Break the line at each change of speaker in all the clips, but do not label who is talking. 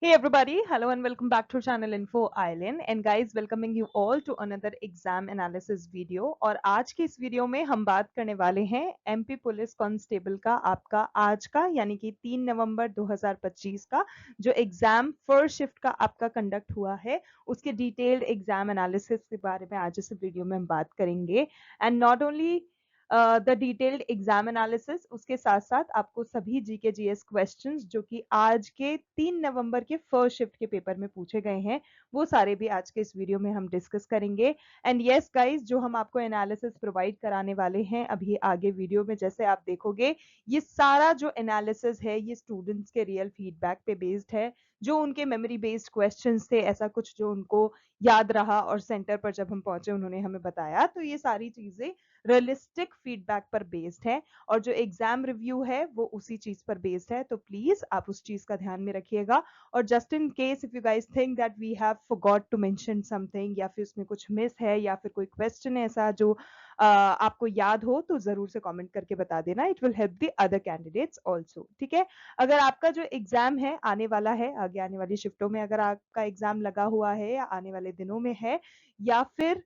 Hey everybody, hello and welcome back to channel Info Island and guys welcoming you all to another exam analysis video। और आज की इस video में हम बात करने वाले हैं एमपी पुलिस कांस्टेबल का आपका आज का यानी कि 3 नवंबर 2025 का जो एग्जाम फर्स्ट शिफ्ट का आपका कंडक्ट हुआ है उसके डिटेल्ड एग्जाम एनालिसिस के बारे में आज इस वीडियो में हम बात करेंगे। And not only the detailed exam analysis, उसके साथ साथ आपको सभी जीके जीएस क्वेश्चंस जो कि आज के 3 नवंबर के फर्स्ट शिफ्ट के पेपर में पूछे गए हैं वो सारे भी आज के इस वीडियो में हम डिस्कस करेंगे। एंड यस गाइस, जो हम आपको एनालिसिस प्रोवाइड कराने वाले हैं अभी आगे वीडियो में, जैसे आप देखोगे ये सारा जो एनालिसिस है ये स्टूडेंट्स के रियल फीडबैक पे बेस्ड है, जो उनके मेमोरी बेस्ड क्वेश्चंस थे, ऐसा कुछ जो उनको याद रहा और सेंटर पर जब हम पहुंचे उन्होंने हमें बताया, तो ये सारी चीजें रियलिस्टिक फीडबैक पर बेस्ड है और जो एग्जाम रिव्यू है वो उसी चीज पर बेस्ड है। तो प्लीज आप उस चीज का ध्यान में रखिएगा। और just in case if you guys think that we have forgot to mention something या फिर उसमें कुछ मिस है या फिर कोई क्वेश्चन ऐसा जो आपको याद हो तो जरूर से कमेंट करके बता देना। It will help the other candidates also. ठीक है, अगर आपका जो एग्जाम है आने वाला है आगे आने वाली शिफ्टों में, अगर आपका एग्जाम लगा हुआ है या आने वाले दिनों में है या फिर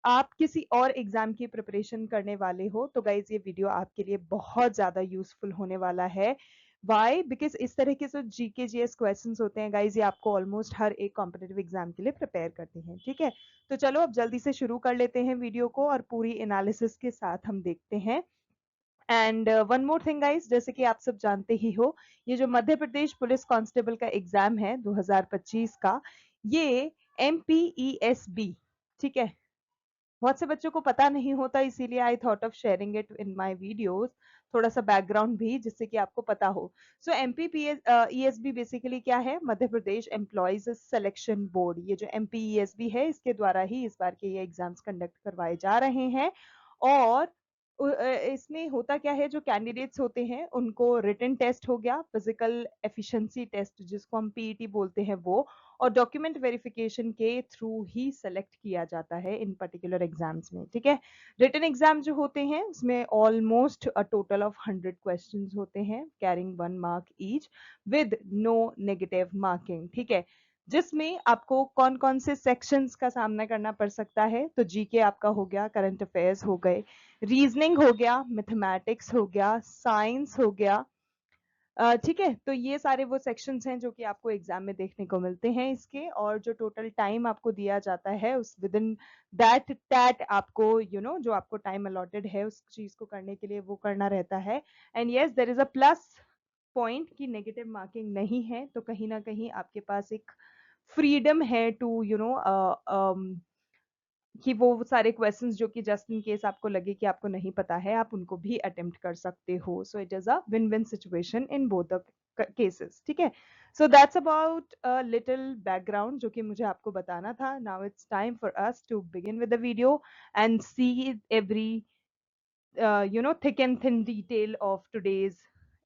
आप किसी और एग्जाम की प्रिपरेशन करने वाले हो, तो गाइज ये वीडियो आपके लिए बहुत ज्यादा यूजफुल होने वाला है। वाई? बिकॉज इस तरह के जो जीके जीएस क्वेश्चंस होते हैं गाइज ये आपको ऑलमोस्ट हर एक कॉम्पिटेटिव एग्जाम के लिए प्रिपेयर करते हैं। ठीक है, तो चलो अब जल्दी से शुरू कर लेते हैं वीडियो को और पूरी एनालिसिस के साथ हम देखते हैं। And one more thing guys, जैसे कि आप सब जानते ही हो, ये जो मध्य प्रदेश पुलिस कांस्टेबल का एग्जाम है 2025 का, ये MPESB, ठीक है, बहुत से बच्चों को पता नहीं होता, इसीलिए I thought of sharing it in my videos, थोड़ा सा बैकग्राउंड भी जिससे कि आपको पता हो। सो MPESB बेसिकली क्या है? Madhya Pradesh employees selection board. ये जो MPESB है इसके द्वारा ही इस बार के ये एग्जाम्स कंडक्ट करवाए जा रहे हैं। और इसमें होता क्या है, जो कैंडिडेट्स होते हैं उनको रिटन टेस्ट हो गया, फिजिकल एफिशिएंसी टेस्ट जिसको हम पीईटी बोलते हैं वो, और डॉक्यूमेंट वेरिफिकेशन के थ्रू ही सेलेक्ट किया जाता है इन पर्टिकुलर एग्जाम्स में। ठीक है, रिटन एग्जाम जो होते हैं उसमें almost a total of 100 questions होते हैं carrying 1 mark each with no negative marking. ठीक है, जिसमें आपको कौन कौन से सेक्शंस का सामना करना पड़ सकता है, तो जीके आपका हो गया, करंट अफेयर्स हो गए, रीजनिंग हो गया, मैथमेटिक्स हो गया, साइंस हो गया। ठीक है, तो ये सारे वो सेक्शंस हैं जो कि आपको एग्जाम में देखने को मिलते हैं इसके, और जो टोटल टाइम आपको दिया जाता है उस विद इन दैट टैट आपको जो आपको टाइम अलॉटेड है उस चीज को करने के लिए वो करना रहता है। And yes, there is a plus point की नेगेटिव मार्किंग नहीं है, तो कहीं ना कहीं आपके पास एक फ्रीडम है टू कि वो सारे क्वेश्चंस जो कि जस्ट इन केस आपको लगे कि आपको नहीं पता है आप उनको भी अटेम्प्ट कर सकते हो। So it is a win win situation in both the cases. ठीक है, so that's about a little background जो कि मुझे आपको बताना था। Now it's time for us to begin with the video and see every thick and thin detail of today's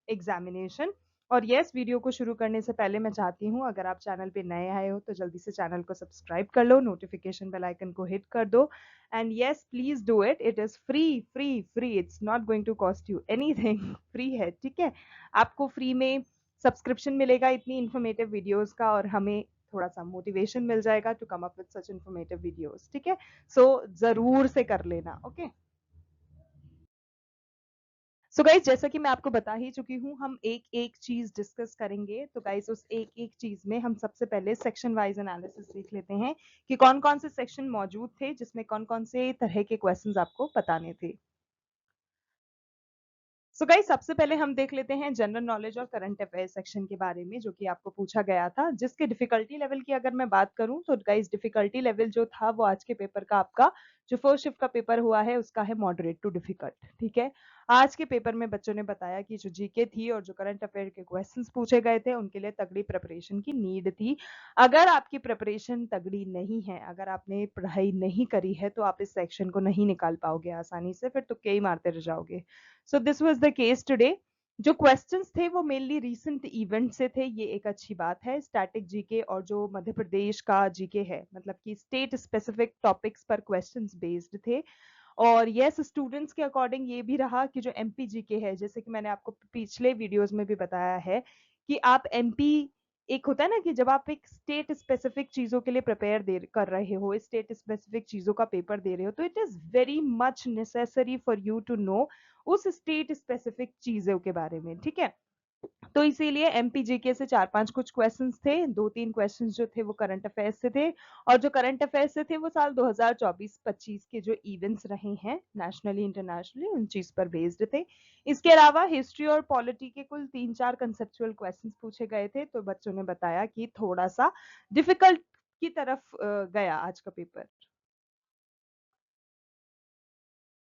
examination. और यस, वीडियो को शुरू करने से पहले मैं चाहती हूँ अगर आप चैनल पे नए आए हो तो जल्दी से चैनल को सब्सक्राइब कर लो, नोटिफिकेशन बेल आइकन को हिट कर दो। And yes, please do it, it is free free free, it's not going to cost you anything, free है। ठीक है, आपको फ्री में सब्सक्रिप्शन मिलेगा इतनी इंफॉर्मेटिव वीडियोस का, और हमें थोड़ा सा मोटिवेशन मिल जाएगा to come up with such informative videos. ठीक है, सो जरूर से कर लेना। ओके, सो गाइज जैसा कि मैं आपको बता ही चुकी हूँ, हम एक एक चीज डिस्कस करेंगे। तो गाइज उस एक एक चीज में हम सबसे पहले सेक्शन वाइज एनालिसिस देख लेते हैं कि कौन कौन से सेक्शन मौजूद थे जिसमें कौन कौन से तरह के क्वेश्चंस आपको बताने थे। सो गाइस सबसे पहले हम देख लेते हैं जनरल नॉलेज और करंट अफेयर सेक्शन के बारे में, जो कि आपको पूछा गया था, जिसके डिफिकल्टी लेवल की अगर मैं बात करूं तो गाइस डिफिकल्टी लेवल जो था वो आज के पेपर का आपका जो फर्स्ट शिफ्ट का पेपर हुआ है उसका है मॉडरेट टू डिफिकल्ट। ठीक है, आज के पेपर में बच्चों ने बताया कि जो जीके थी और जो करंट अफेयर के क्वेश्चंस पूछे गए थे उनके लिए तगड़ी प्रिपरेशन की नीड थी। अगर आपकी प्रिपरेशन तगड़ी नहीं है, अगर आपने पढ़ाई नहीं करी है, तो आप इस सेक्शन को नहीं निकाल पाओगे आसानी से, फिर तुक्के ही मारते रह जाओगे। So this was the case today. जो क्वेश्चंस थे वो मेनली रीसेंट इवेंट से थे, ये एक अच्छी बात है। स्टैटिक जीके और जो मध्य प्रदेश का जीके है, मतलब कि स्टेट स्पेसिफिक टॉपिक्स पर क्वेश्चंस बेस्ड थे। और यस, स्टूडेंट्स के अकॉर्डिंग ये भी रहा कि जो एमपी जीके है, जैसे कि मैंने आपको पिछले वीडियोस में भी बताया है कि आप एमपी एक होता है ना कि जब आप एक स्टेट स्पेसिफिक चीजों के लिए प्रिपेयर दे कर रहे हो, स्टेट स्पेसिफिक चीजों का पेपर दे रहे हो, तो it is very much necessary for you to know उस स्टेट स्पेसिफिक चीजों के बारे में, ठीक है। तो इसीलिए एमपीजीके से 4-5 कुछ क्वेश्चंस थे, 2-3 क्वेश्चंस जो थे वो करंट अफेयर्स से थे, और जो करंट अफेयर्स से थे वो साल 2024-25 के जो इवेंट्स रहे हैं नेशनली इंटरनेशनली उन चीज पर बेस्ड थे। इसके अलावा हिस्ट्री और पॉलिटी के कुल 3-4 कंसेप्चुअल क्वेश्चंस पूछे गए थे, तो बच्चों ने बताया कि थोड़ा सा डिफिकल्ट की तरफ गया आज का पेपर।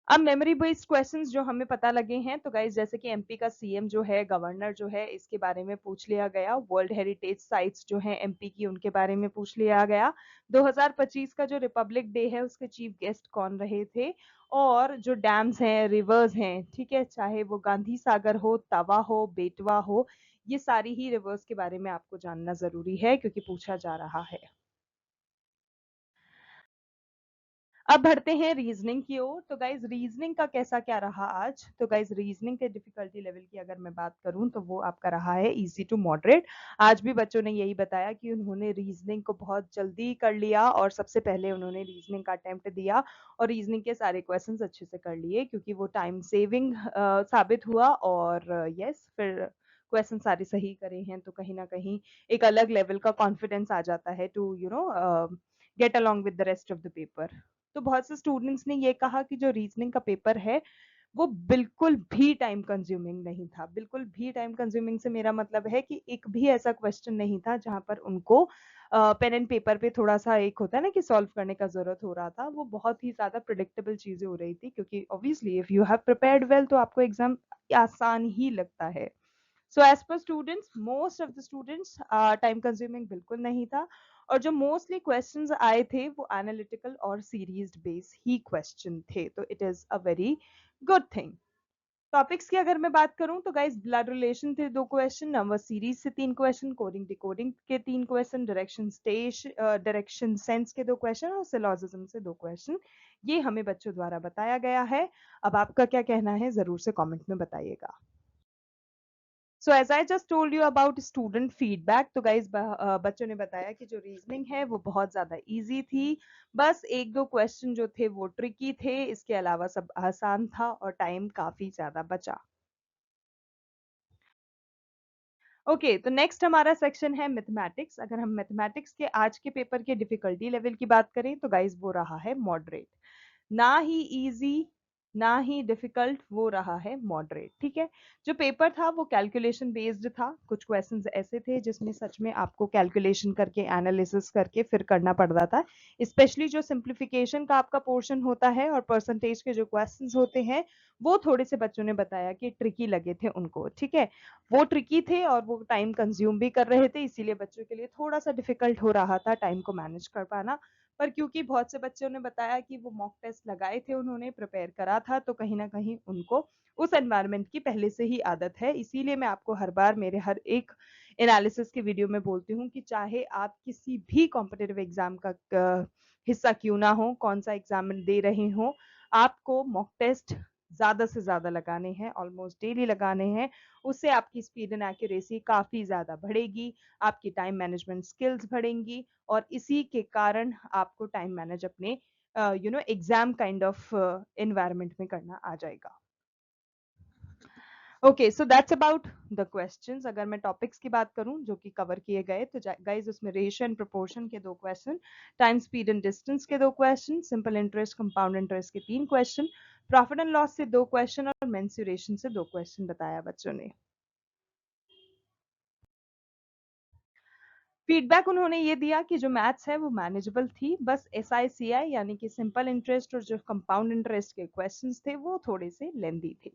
अब मेमोरी बेस्ड क्वेश्चंस जो हमें पता लगे हैं, तो गाइज जैसे कि एमपी का सीएम जो है, गवर्नर जो है, इसके बारे में पूछ लिया गया। वर्ल्ड हेरिटेज साइट्स जो है एमपी की, उनके बारे में पूछ लिया गया। 2025 का जो रिपब्लिक डे है उसके चीफ गेस्ट कौन रहे थे, और जो डैम्स हैं, रिवर्स हैं, ठीक है, चाहे वो गांधी सागर हो, तवा हो, बेटवा हो, ये सारी ही रिवर्स के बारे में आपको जानना जरूरी है क्योंकि पूछा जा रहा है। अब बढ़ते हैं रीजनिंग की ओर। तो गाइज रीजनिंग का कैसा क्या रहा आज, तो गाइज रीजनिंग के डिफिकल्टी लेवल की अगर मैं बात करूं तो वो आपका रहा है इजी टू मॉडरेट। आज भी बच्चों ने यही बताया कि उन्होंने रीजनिंग को बहुत जल्दी कर लिया और सबसे पहले उन्होंने रीजनिंग का अटेम्प्ट दिया और रीजनिंग के सारे क्वेश्चंस अच्छे से कर लिए क्योंकि वो टाइम सेविंग साबित हुआ। और यस फिर क्वेश्चन सारे सही करे हैं तो कहीं ना कहीं एक अलग लेवल का कॉन्फिडेंस आ जाता है to get along with the rest of the paper. तो बहुत से स्टूडेंट्स ने ये कहा कि जो रीजनिंग का पेपर है वो बिल्कुल भी टाइम कंज्यूमिंग नहीं था। बिल्कुल भी टाइम कंज्यूमिंग से मेरा मतलब है कि एक भी ऐसा क्वेश्चन नहीं था जहां पर उनको पेन एंड पेपर पे थोड़ा सा एक होता है ना कि सॉल्व करने का जरूरत हो रहा था। वो बहुत ही ज्यादा प्रिडिक्टेबल चीजें हो रही थी क्योंकि obviously if you have prepared well तो आपको एग्जाम आसान ही लगता है। So as per students, most of the students time consuming बिल्कुल नहीं था, और जो मोस्टली क्वेश्चंस आए थे वो एनालिटिकल और सीरीज बेस्ड ही क्वेश्चन थे, तो it is a very good thing. Topics की अगर मैं बात करूं तो गाइस ब्लड रिलेशन थे 2 क्वेश्चन, नंबर सीरीज से 3 क्वेश्चन, कोडिंग डिकोडिंग के 3 क्वेश्चन, डायरेक्शन सेंस के 2 क्वेश्चन और सिलोजिज्म से 2 क्वेश्चन। ये हमें बच्चों द्वारा बताया गया है। अब आपका क्या कहना है जरूर से कमेंट में बताइएगा। So as I just told you about student feedback, तो गाइज बच्चों ने बताया कि जो रीजनिंग है वो बहुत ज्यादा इजी थी। बस 1-2 क्वेश्चन जो थे वो ट्रिकी थे, इसके अलावा सब आसान था और टाइम काफी ज्यादा बचा। ओके तो नेक्स्ट हमारा सेक्शन है मैथमेटिक्स। अगर हम मैथमेटिक्स के आज के पेपर के डिफिकल्टी लेवल की बात करें तो गाइज वो रहा है मॉडरेट। ना ही इजी ना ही डिफिकल्ट, वो रहा है मॉडरेट, ठीक है। जो पेपर था वो कैलकुलेशन बेस्ड था। कुछ क्वेश्चंस ऐसे थे जिसमें सच में आपको कैलकुलेशन करके एनालिसिस करके फिर करना पड़ता था। स्पेशली जो सिंप्लीफिकेशन का आपका पोर्शन होता है और परसेंटेज के जो क्वेश्चंस होते हैं वो थोड़े से बच्चों ने बताया कि ट्रिकी लगे थे उनको, ठीक है। वो ट्रिकी थे और वो टाइम कंज्यूम भी कर रहे थे, इसीलिए बच्चों के लिए थोड़ा सा डिफिकल्ट हो रहा था टाइम को मैनेज कर पाना। पर क्योंकि बहुत से बच्चों ने बताया कि वो मॉक टेस्ट लगाए थे, उन्होंने प्रिपेयर करा था, तो कहीं ना कहीं उनको उस एनवायरनमेंट की पहले से ही आदत है। इसीलिए मैं आपको हर बार मेरे हर एक एनालिसिस के वीडियो में बोलती हूँ कि चाहे आप किसी भी कॉम्पिटेटिव एग्जाम का हिस्सा क्यों ना हो, कौन सा एग्जाम दे रहे हो, आपको मॉक टेस्ट ज्यादा से ज्यादा लगाने हैं, ऑलमोस्ट डेली लगाने हैं। उससे आपकी स्पीड एंड एक्यूरेसी काफी ज्यादा बढ़ेगी, आपकी टाइम मैनेजमेंट स्किल्स बढ़ेंगी, और इसी के कारण आपको टाइम मैनेज अपने एग्जाम काइंड ऑफ एनवायरनमेंट में करना आ जाएगा। Okay so that's about the questions. अगर मैं टॉपिक्स की बात करूं जो कि कवर किए गए तो गाइस उसमें रेशियो एंड प्रोपोर्शन के 2 question, time speed and distance के 2 question, simple interest compound interest के 3 क्वेश्चन, प्रॉफिट एंड लॉस से 2 क्वेश्चन और मेंसुरेशन से 2 क्वेश्चन बताया बच्चों ने। फीडबैक उन्होंने ये दिया कि जो मैथ्स है वो मैनेजेबल थी, बस SICI यानी कि सिंपल इंटरेस्ट और जो कंपाउंड इंटरेस्ट के क्वेश्चंस थे वो थोड़े से लेंदी थे।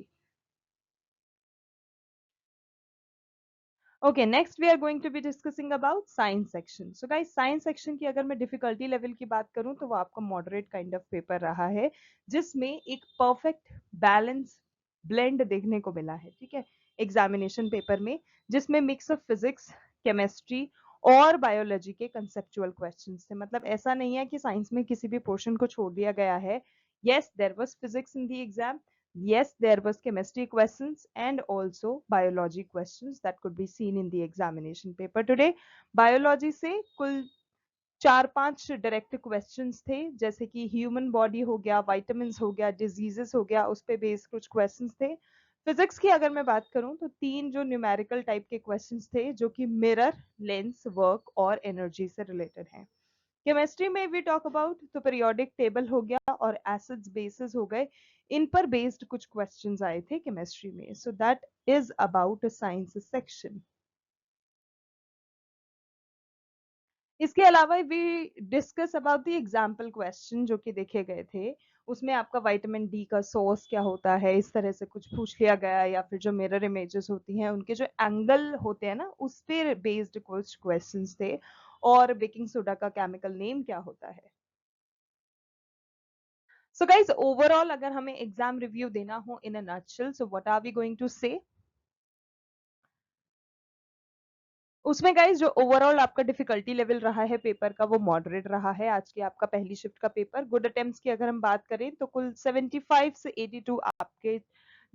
Okay next we are going to be discussing about science section. So guys science section की अगर मैं डिफिकल्टी लेवल की बात करूं तो वो आपका मॉडरेट काइंड ऑफ पेपर रहा है, जिसमें एक परफेक्ट बैलेंस ब्लेंड देखने को मिला है, ठीक है, एग्जामिनेशन पेपर में, जिसमें मिक्स ऑफ फिजिक्स, केमिस्ट्री और बायोलॉजी के कंसेप्चुअल क्वेश्चंस थे। मतलब ऐसा नहीं है कि साइंस में किसी भी पोर्शन को छोड़ दिया गया है। Yes there was physics in the exam, Yes, there was chemistry questions and also biology questions that could be seen in the examination paper today. Biology से कुल 4-5 डायरेक्ट क्वेश्चंस थे, जैसे कि ह्यूमन बॉडी हो गया, विटामिन्स हो गया, diseases हो गया, उस पे बेस्ड कुछ क्वेश्चंस थे। फिजिक्स की अगर मैं बात करूं तो 3 जो न्यूमेरिकल टाइप के क्वेश्चंस थे, जो कि मिरर, लेंस, वर्क और एनर्जी से रिलेटेड हैं। केमिस्ट्री में वी टॉक अबाउट तो पीरियोडिक टेबल हो गया और एसिड्स बेसिस हो गए, इन पर बेस्ड कुछ क्वेश्चंस आए थे केमिस्ट्री में। So that is about science section. इसके अलावा we discuss about the example question जो कि देखे गए थे। उसमें आपका विटामिन डी का सोर्स क्या होता है, इस तरह से कुछ पूछ लिया गया, या फिर जो मिरर इमेजेस होती हैं उनके जो एंगल होते हैं ना, उस पर बेस्ड कुछ क्वेश्चंस थे। और बेकिंग सोडा का केमिकल नेम क्या होता है। सो गाइज ओवरऑल अगर हमें एग्जाम रिव्यू देना हो in a nutshell, so what are we going to say. उसमें गाइस जो ओवरऑल आपका डिफिकल्टी लेवल रहा है पेपर का, वो मॉडरेट रहा है। आज की आपका पहली शिफ्ट का पेपर, गुड अटेम्प्ट्स की अगर हम बात करें तो कुल 75 से 82 आपके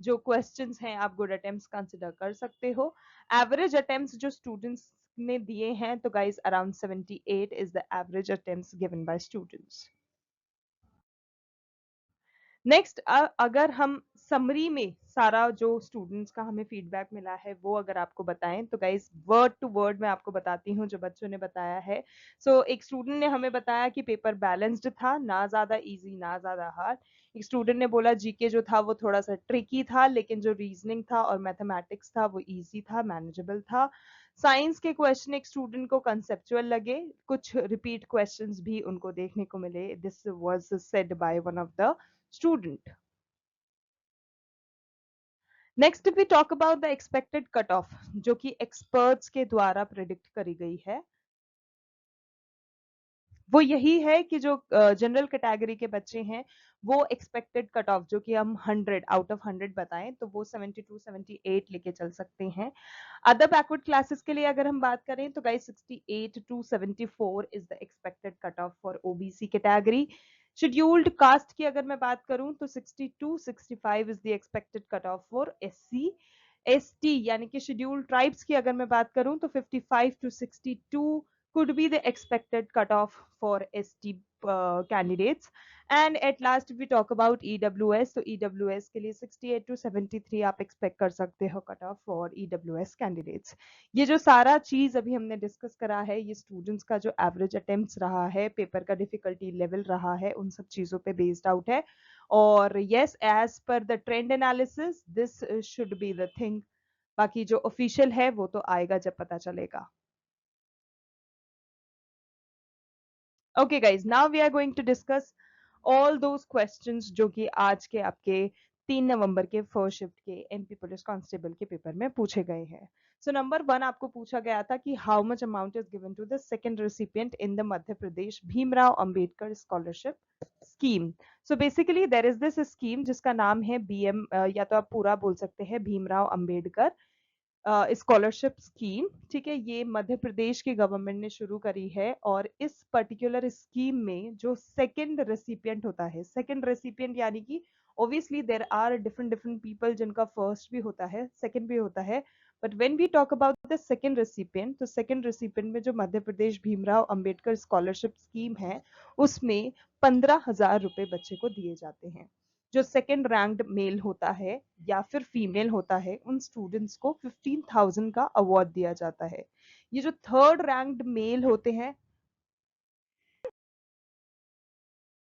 जो क्वेश्चंस हैं आप गुड अटेम्प्ट्स कंसिडर कर सकते हो। एवरेज अटेम्प्ट्स जो स्टूडेंट्स ने दिए हैं तो guys around 78 is the average attempts given by students. Next अगर हम समरी में सारा जो स्टूडेंट्स का हमें फीडबैक मिला है वो अगर आपको बताएं तो गाइस वर्ड टू वर्ड मैं आपको बताती हूँ जो बच्चों ने बताया है। एक स्टूडेंट ने हमें बताया कि पेपर बैलेंस्ड था, ना ज्यादा इजी ना ज्यादा हार्ड। एक स्टूडेंट ने बोला जीके जो था वो थोड़ा सा ट्रिकी था, लेकिन जो रीजनिंग था और मैथमेटिक्स था वो इजी था, मैनेजेबल था। साइंस के क्वेश्चन एक स्टूडेंट को कंसेप्चुअल लगे, कुछ रिपीट क्वेश्चंस भी उनको देखने को मिले। This was said by one of the student. Next we talk about the expected cut off जो कि एक्सपर्ट्स के द्वारा प्रिडिक्ट करी गई है। वो यही है कि जो जनरल कैटेगरी के बच्चे हैं वो एक्सपेक्टेड कट ऑफ जो कि हम 100 आउट ऑफ 100 बताएं तो वो 72 78 लेके चल सकते हैं। अदर बैकवर्ड क्लासेस के लिए अगर हम बात करें तो guys 68 to 74 is the expected cut off for OBC category. Scheduled caste की अगर मैं बात करूं तो 62 65 is the expected cut off for SC. ST यानी कि शेड्यूल्ड ट्राइब्स की अगर मैं बात करूं तो 55 to 62 could be the expected cutoff for ST candidates. And at last we talk about EWS, तो EWS के लिए 68 to 73 आप expect कर सकते हो cut off for EWS candidates. ये जो सारा चीज अभी हमने डिस्कस करा है ये स्टूडेंट्स का जो एवरेज अटेम्प्ट्स रहा है, पेपर का डिफिकल्टी लेवल रहा है, उन सब चीजों पे बेस्ड आउट है। और yes as per the trend analysis this should be the thing. बाकी जो ऑफिशियल है वो तो आएगा जब पता चलेगा। Okay guys, now we are going to discuss all those questions जो कि आज के आपके 3 नवंबर के फर्स्ट शिफ्ट के एमपी पुलिस कांस्टेबल के पेपर में पूछे गए हैं। सो नंबर 1 आपको पूछा गया था कि how much amount is given to the second recipient in the Madhya Pradesh Bhimrao Ambedkar scholarship scheme. So basically there is this scheme जिसका नाम है बीएम, या तो आप पूरा बोल सकते हैं भीमराव अंबेडकर स्कॉलरशिप स्कीम। ठीक है, ये मध्य प्रदेश की गवर्नमेंट ने शुरू करी है और इस पर्टिकुलर स्कीम में जो सेकंड रेसिपिएंट होता है, सेकंड रेसिपिएंट यानी कि obviously there are different different people जिनका फर्स्ट भी होता है सेकंड भी होता है, but when we talk about the second recipient तो सेकंड रेसिपिएंट में जो मध्य प्रदेश भीमराव अंबेडकर स्कॉलरशिप स्कीम है उसमें 15,000 रुपए बच्चे को दिए जाते हैं। जो सेकंड रैंक्ड मेल होता है या फिर फीमेल होता है उन स्टूडेंट्स को 15,000 का अवार्ड दिया जाता है। ये जो थर्ड रैंक्ड मेल होते हैं।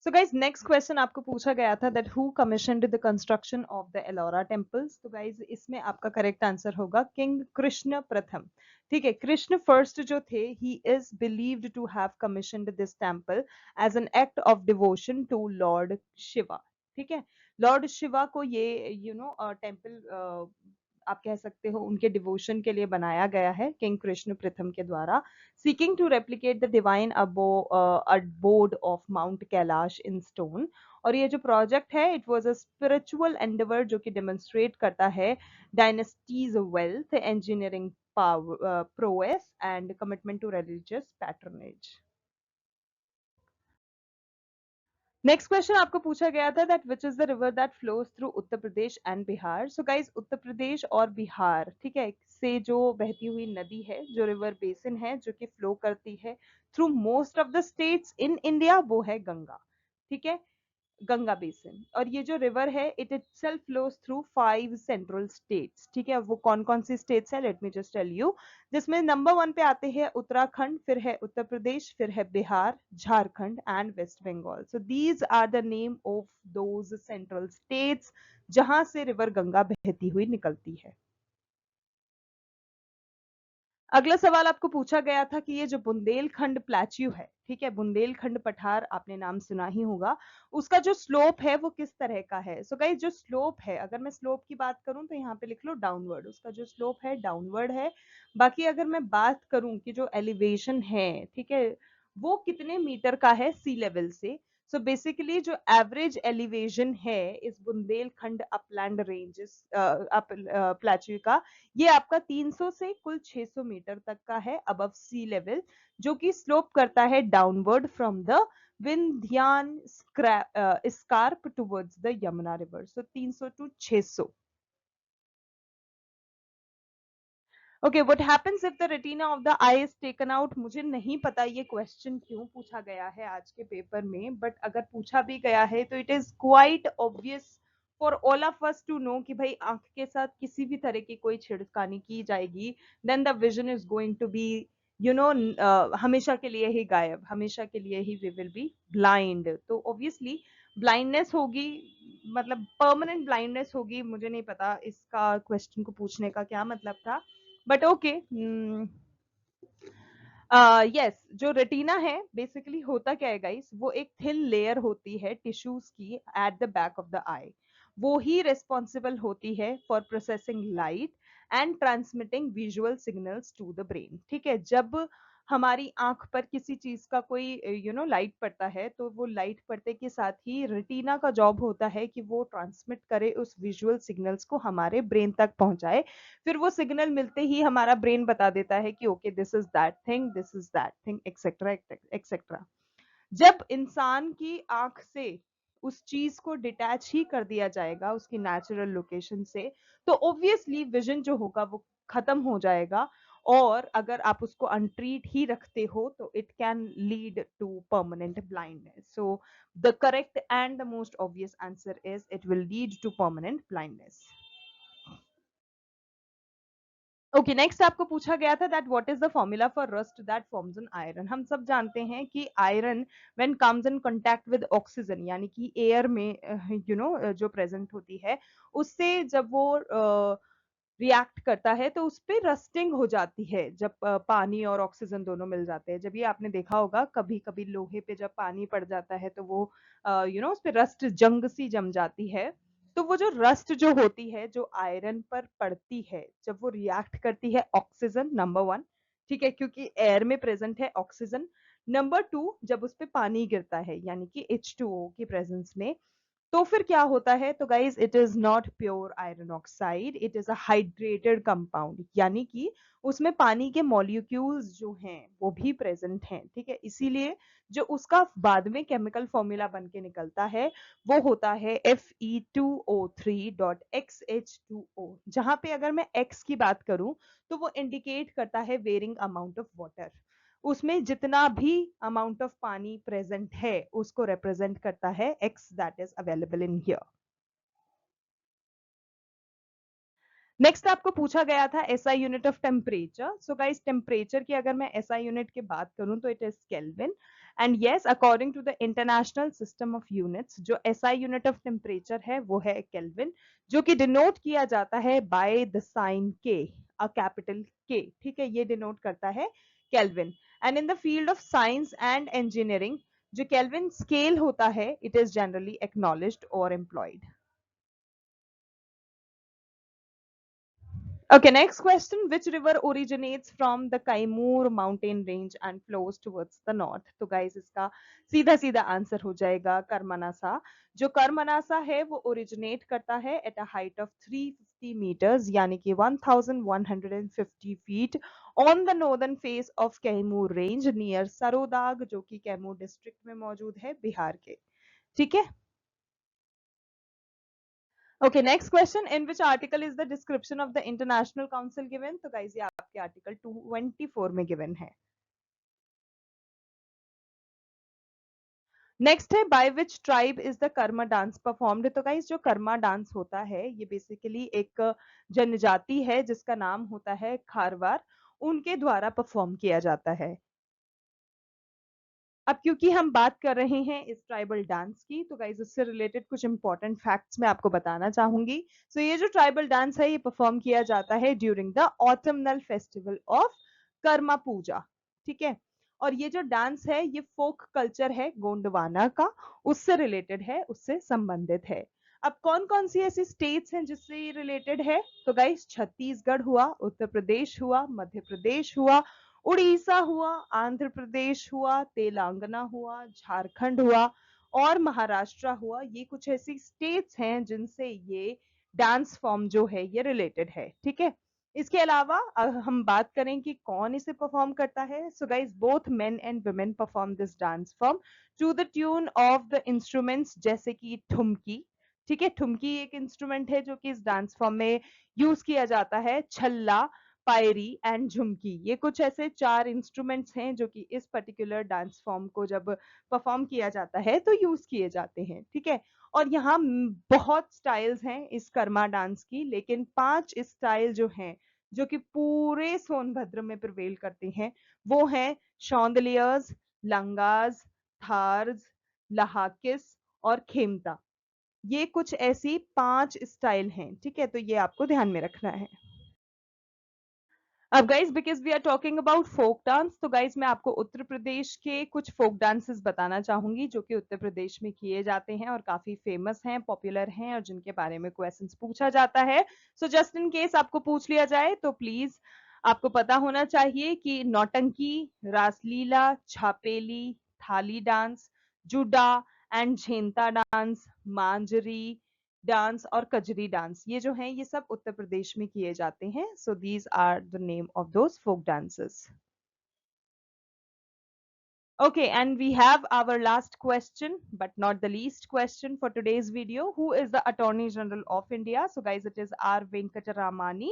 सो गाइज नेक्स्ट क्वेश्चन आपको पूछा गया था that who commissioned the construction of the Ellora temples. तो गाइज इसमें आपका करेक्ट आंसर होगा किंग कृष्ण प्रथम। ठीक है, कृष्ण फर्स्ट जो थे he is believed to have commissioned this temple as an act of devotion to lord Shiva. ठीक है, लॉर्ड शिवा को ये टेम्पल आप कह सकते हो उनके डिवोशन के लिए बनाया गया है किंग कृष्ण प्रथम के द्वारा, seeking to replicate the divine abode of Mount Kailash in stone। और ये जो प्रोजेक्ट है it was a spiritual endeavour जो कि डेमोन्स्ट्रेट करता है dynasty's wealth, engineering power, prowess and commitment to religious patronage. Next question आपको पूछा गया था that which is the river that flows through Uttar Pradesh and Bihar. So guys Uttar Pradesh और बिहार, ठीक है, से जो बहती हुई नदी है, जो रिवर बेसिन है जो कि फ्लो करती है through most of the states in India, वो है गंगा। ठीक है, गंगा बेसिन। और ये जो रिवर है it itself flows through 5 central states. ठीक है, वो कौन कौन सी स्टेट्स है, let me just tell you. जिसमें नंबर 1 पे आते हैं उत्तराखंड, फिर है उत्तर प्रदेश, फिर है Bihar, Jharkhand and West Bengal. So these are the name of those central states जहां से रिवर गंगा बहती हुई निकलती है। अगला सवाल आपको पूछा गया था कि ये जो बुंदेलखंड प्लेच्यू है, ठीक है, बुंदेलखंड पठार आपने नाम सुना ही होगा, उसका जो स्लोप है वो किस तरह का है। सो गाइस जो स्लोप है, अगर मैं स्लोप की बात करूं तो यहाँ पे लिख लो डाउनवर्ड, उसका जो स्लोप है डाउनवर्ड है। बाकी अगर मैं बात करूं कि जो एलिवेशन है, ठीक है, वो कितने मीटर का है सी लेवल से। सो बेसिकली जो एवरेज एलिवेशन है इस Bundelkhand upland ranges up plateau का, ये आपका 300 से कुल 600 मीटर तक का है अबव सी लेवल, जो कि स्लोप करता है downward from the Vindhyan scarp towards the Yamuna river. So 300 to 600। Okay, what happens if the retina of the eye is taken out. मुझे नहीं पता ये क्वेश्चन क्यों पूछा गया है आज के पेपर में, बट अगर पूछा भी गया है तो it is quite obvious for all of us to know कि भाई आंख के साथ किसी भी तरह की कोई छिड़कानी की जाएगी, then the vision is going to be you know हमेशा के लिए ही गायब, हमेशा के लिए ही वी विल बी ब्लाइंड। तो ऑब्वियसली ब्लाइंडनेस होगी, मतलब परमानेंट ब्लाइंडनेस होगी। मुझे नहीं पता इसका क्वेश्चन को पूछने का क्या मतलब था, बट ओके। यस, जो रेटिना है बेसिकली होता क्या है गाइस, वो एक थिन लेयर होती है टिश्यूज की at the back of the eye. वो ही रिस्पॉन्सिबल होती है for processing light and transmitting visual signals to the brain. ठीक है, जब हमारी आंख पर किसी चीज का कोई लाइट पड़ता है, तो वो लाइट पड़ते के साथ ही रेटिना का जॉब होता है कि वो ट्रांसमिट करे उस विजुअल सिग्नल्स को, हमारे ब्रेन तक पहुंचाए। फिर वो सिग्नल मिलते ही हमारा ब्रेन बता देता है कि okay this is that thing, this is that thing, etcetera etcetera. जब इंसान की आंख से उस चीज को डिटैच ही कर दिया जाएगा उसकी नेचुरल लोकेशन से, तो ऑब्वियसली विजन जो होगा वो खत्म हो जाएगा। और अगर आप उसको अनट्रीट ही रखते हो तो it can lead to permanent blindness. So the correct and the most obvious answer is it will lead to permanent blindness. Okay, next आपको पूछा गया था that what is the formula for rust that forms on iron. हम सब जानते हैं कि iron when comes in contact with oxygen, यानी कि एयर में जो प्रेजेंट होती है, उससे जब वो रिएक्ट करता है तो उस पे रस्टिंग हो जाती है। जब पानी और ऑक्सीजन दोनों मिल जाते हैं, जब ये आपने देखा होगा कभी कभी लोहे पे जब पानी पड़ जाता है तो वो उस पे रस्ट जंग सी जम जाती है। तो वो जो रस्ट जो होती है जो आयरन पर पड़ती है, जब वो रिएक्ट करती है ऑक्सीजन नंबर 1, ठीक है, क्योंकि एयर में प्रेजेंट है ऑक्सीजन। नंबर 2, जब उस पे पानी गिरता है यानी कि H2O की प्रेजेंस में, तो फिर क्या होता है, तो guys it is not pure iron oxide, it is a hydrated compound, यानी कि उसमें पानी के मॉलिक्यूल्स जो हैं वो भी प्रेजेंट हैं। ठीक है, इसीलिए जो उसका बाद में केमिकल फॉर्मूला बन के निकलता है वो होता है Fe2O3.XH2O, जहां पे अगर मैं X की बात करूं तो वो इंडिकेट करता है वेरिंग अमाउंट ऑफ वाटर। उसमें जितना भी अमाउंट ऑफ पानी प्रेजेंट है उसको रिप्रेजेंट करता है X that is available in here. Next आपको पूछा गया था SI unit of temperature. So guys temperature की अगर मैं एसआई यूनिट की बात करूं तो it is kelvin. And yes, according to the international system of units, जो एसआई यूनिट ऑफ टेम्परेचर है वो है केल्विन, जो कि डिनोट किया जाता है बाय द साइन के, अ कैपिटल के। ठीक है, ये डिनोट करता है kelvin. And in the field of science and engineering, जो केल्विन स्केल होता है इट इज जनरली एक्नॉलेज्ड और employed. Okay, next question. Which river originates from the Kaimur mountain range and flows towards the north? तो guys इसका सीधा सीधा answer हो जाएगा कर्मनासा। जो कर्मनासा है वो ओरिजिनेट करता है at a height of 350 meters, यानी कि 1150 feet on the northern face of Kaimur range near Sarodag, जो कि कैमूर डिस्ट्रिक्ट में मौजूद है बिहार के। ठीक है। Okay, next question, in which article is the description of the international council given? तो गाइस ये आपके आर्टिकल 224 में गिवन है। नेक्स्ट है, by which tribe is the Karma dance performed? तो गाइस जो कर्मा डांस होता है ये बेसिकली एक जनजाति है जिसका नाम होता है खारवार, उनके द्वारा परफॉर्म किया जाता है। अब क्योंकि हम बात कर रहे हैं इस ट्राइबल डांस की, तो गाइज उससे रिलेटेड कुछ इंपॉर्टेंट फैक्ट्स मैं आपको बताना चाहूंगी। सो ये जो ट्राइबल डांस है ये परफॉर्म किया जाता है during the autumnal festival of Karma Puja, ठीक है। और ये जो डांस है ये फोक कल्चर है गोंडवाना का, उससे रिलेटेड है, उससे संबंधित है। अब कौन कौन सी ऐसी स्टेट्स हैं जिससे ये रिलेटेड है? तो गाइस छत्तीसगढ़ हुआ, उत्तर प्रदेश हुआ, मध्य प्रदेश हुआ, उड़ीसा हुआ, आंध्र प्रदेश हुआ, तेलंगाना हुआ, झारखंड हुआ और महाराष्ट्र हुआ। ये कुछ ऐसी स्टेट्स हैं जिनसे ये डांस फॉर्म जो है ये रिलेटेड है, ठीक है। इसके अलावा हम बात करें कि कौन इसे परफॉर्म करता है, so guys both men and women perform this dance form to the tune of the instruments, जैसे कि ठुमकी, ठीक है। ठुमकी एक इंस्ट्रूमेंट है जो कि इस डांस फॉर्म में यूज किया जाता है। छल्ला, पायरी एंड झुमकी, ये कुछ ऐसे 4 इंस्ट्रूमेंट्स हैं जो कि इस पर्टिकुलर डांस फॉर्म को जब परफॉर्म किया जाता है तो यूज किए जाते हैं, ठीक है। और यहाँ बहुत स्टाइल्स हैं इस कर्मा डांस की, लेकिन 5 स्टाइल जो हैं जो कि पूरे सोनभद्र में प्रिवेल करते हैं वो हैं शौंदलियर्स, लंगाज, थार्स, लहाकिस और खेमता। ये कुछ ऐसी 5 स्टाइल हैं, ठीक है, तो ये आपको ध्यान में रखना है। अब guys because we are talking about folk dance, तो गाइज मैं आपको उत्तर प्रदेश के कुछ फोक डांसेस बताना चाहूंगी जो कि उत्तर प्रदेश में किए जाते हैं और काफी फेमस हैं, पॉपुलर हैं और जिनके बारे में क्वेश्चंस पूछा जाता है। सो जस्ट इन केस आपको पूछ लिया जाए तो प्लीज आपको पता होना चाहिए कि नौटंकी, रासलीला, छापेली, थाली डांस, जुडा एंड झेंता डांस, मांजरी डांस और कजरी डांस, ये जो हैं ये सब उत्तर प्रदेश में किए जाते हैं। So these are the name of those folk dances. Okay, and we have our last question, but not the least question for today's video. Who is the Attorney General of India? So guys, it is R. Venkataramani,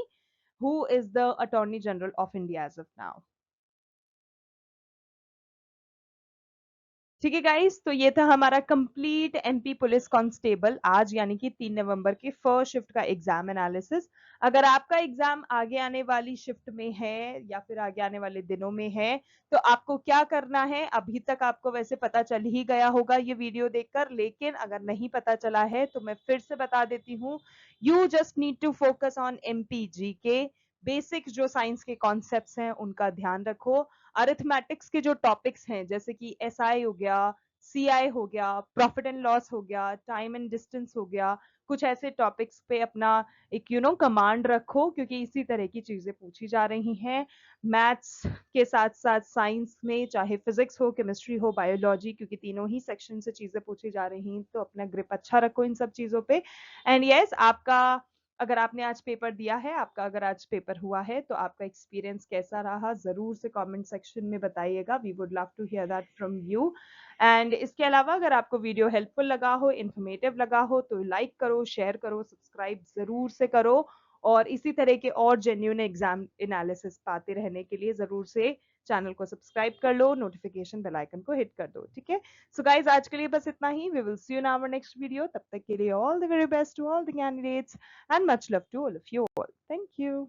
who is the Attorney General of India as of now. ठीक है guys, तो ये था हमारा complete MP police constable आज यानी कि 3 नवंबर के फर्स्ट शिफ्ट का एग्जाम एनालिसिस। अगर आपका एग्जाम आगे आने वाली शिफ्ट में है या फिर आगे आने वाले दिनों में है तो आपको क्या करना है, अभी तक आपको वैसे पता चल ही गया होगा ये वीडियो देखकर, लेकिन अगर नहीं पता चला है तो मैं फिर से बता देती हूँ। You just need to focus on MPG के बेसिक जो साइंस के कॉन्सेप्ट्स हैं उनका ध्यान रखो। अरिथमेटिक्स के जो टॉपिक्स हैं जैसे कि एसआई हो गया, सीआई हो गया, प्रॉफिट एंड लॉस हो गया, टाइम एंड डिस्टेंस हो गया, कुछ ऐसे टॉपिक्स पे अपना एक कमांड रखो क्योंकि इसी तरह की चीजें पूछी जा रही हैं। मैथ्स के साथ साथ साइंस में चाहे फिजिक्स हो, केमिस्ट्री हो, बायोलॉजी, क्योंकि तीनों ही सेक्शन से चीजें पूछी जा रही हैं, तो अपना ग्रिप अच्छा रखो इन सब चीजों पे। एंड यस, आपका अगर आपने आज पेपर दिया है, आपका अगर आज पेपर हुआ है तो आपका एक्सपीरियंस कैसा रहा जरूर से कमेंट सेक्शन में बताइएगा। We would love to hear that from you. And इसके अलावा अगर आपको वीडियो हेल्पफुल लगा हो, इन्फॉर्मेटिव लगा हो तो लाइक करो, शेयर करो, सब्सक्राइब जरूर से करो और इसी तरह के और जेन्युइन एग्जाम एनालिसिस पाते रहने के लिए जरूर से चैनल को सब्सक्राइब कर लो, नोटिफिकेशन बेल आइकन को हिट कर दो, ठीक है। सो गाइज आज के लिए बस इतना ही। We will see you in our next video. तब तक के लिए all the very best to all the candidates and much love to all of you all. Thank you.